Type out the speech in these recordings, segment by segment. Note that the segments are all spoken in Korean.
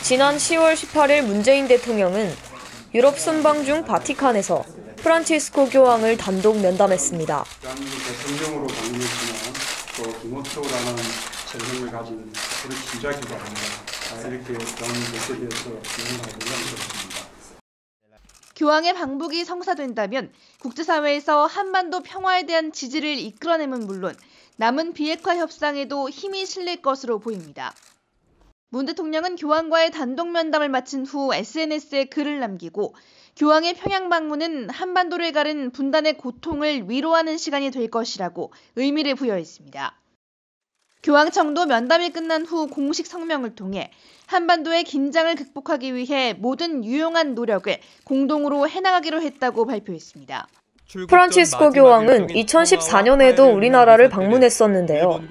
지난 10월 18일 문재인 대통령은 유럽 순방 중 바티칸에서 프란치스코 교황을 단독 면담했습니다. 대한민국 대통령으로 당임했지만 또 김호초라는 재능을 가진 우리 진작이 바랍니다. 이렇게 대한민국에 대해서 연락을 드렸습니다. 교황의 방북이 성사된다면 국제사회에서 한반도 평화에 대한 지지를 이끌어내면 물론 남은 비핵화 협상에도 힘이 실릴 것으로 보입니다. 문 대통령은 교황과의 단독 면담을 마친 후 SNS에 글을 남기고 교황의 평양 방문은 한반도를 가른 분단의 고통을 위로하는 시간이 될 것이라고 의미를 부여했습니다. 교황청도 면담이 끝난 후 공식 성명을 통해 한반도의 긴장을 극복하기 위해 모든 유용한 노력을 공동으로 해나가기로 했다고 발표했습니다. 프란치스코 교황은 2014년에도 우리나라를 방문했었는데요.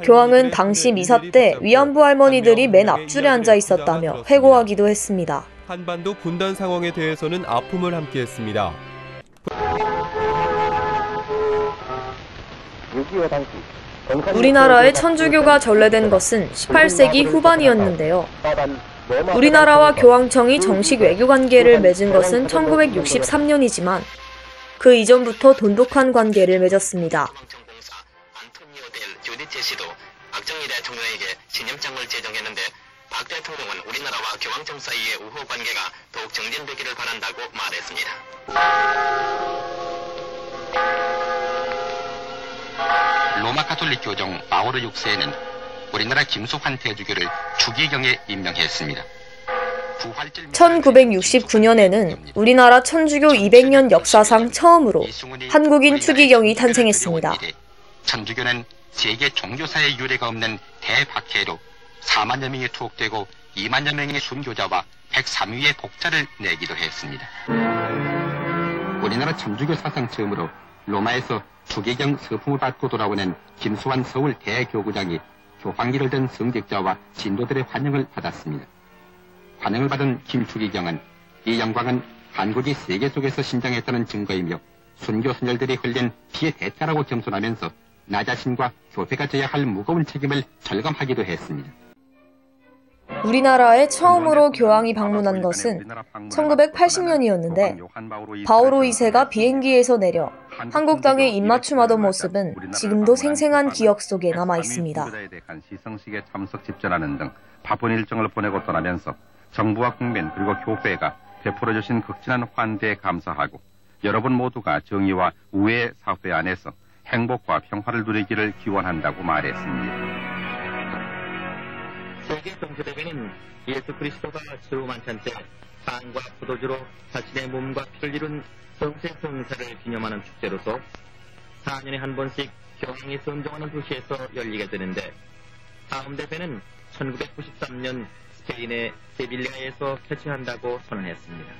교황은 당시 미사 때 위안부 할머니들이 맨 앞줄에 앉아 있었다며 회고하기도 했습니다. 한반도 분단 상황에 대해서는 아픔을 함께했습니다. 6.25 당시 우리나라에 천주교가 전래된 것은 18세기 후반이었는데요. 우리나라와 교황청이 정식 외교관계를 맺은 것은 1963년이지만 그 이전부터 돈독한 관계를 맺었습니다. 박정희 대통령에게 진념장을 제정했는데 박 대통령은 우리나라와 교황청 사이의 우호 관계가 더욱 정진되기를 바란다고 말했습니다. 로마 가톨릭 교정 마오르 6세는 우리나라 김수환 대주교를 추기경에 임명했습니다. 1969년에는 우리나라 천주교 200년 역사상 처음으로 한국인 추기경이 탄생했습니다. 천주교는 세계 종교사의 유례가 없는 대박해로 4만여 명이 투옥되고 2만여 명의 순교자와 103위의 복자를 내기도 했습니다. 우리나라 천주교 사상 처음으로 로마에서 추기경 서풍을 받고 돌아오는 김수환 서울 대교구장이 교황기를 든 성직자와 신도들의 환영을 받았습니다. 환영을 받은 김추기경은 이 영광은 한국이 세계 속에서 신장했다는 증거이며 순교 선열들이 흘린 피의 대가라고 겸손하면서 나 자신과 교회가 져야 할 무거운 책임을 절감하기도 했습니다. 우리나라에 처음으로 교황이 방문한 것은 1980년이었는데 바오로 2세가 비행기에서 내려 한국 땅에 입맞춤하던 모습은 지금도 생생한 기억 속에 남아 있습니다. 시성식에 참석 집전하는 등 바쁜 일정을 보내고 떠나면서 정부와 국민 그리고 교회가 베풀어 주신 극진한 환대에 감사하고 여러분 모두가 정의와 우애 사회 안에서 행복과 평화를 누리기를 기원한다고 말했습니다. 세계 성교대회는 예수 그리스도가 최후 만찬 때 빵과 포도주로 자신의 몸과 피를 이룬 성세 성사를 기념하는 축제로서 4년에 한 번씩 교황이 선정하는 도시에서 열리게 되는데 다음 대회는 1993년 스페인의 세빌리아에서 개최한다고 선언했습니다.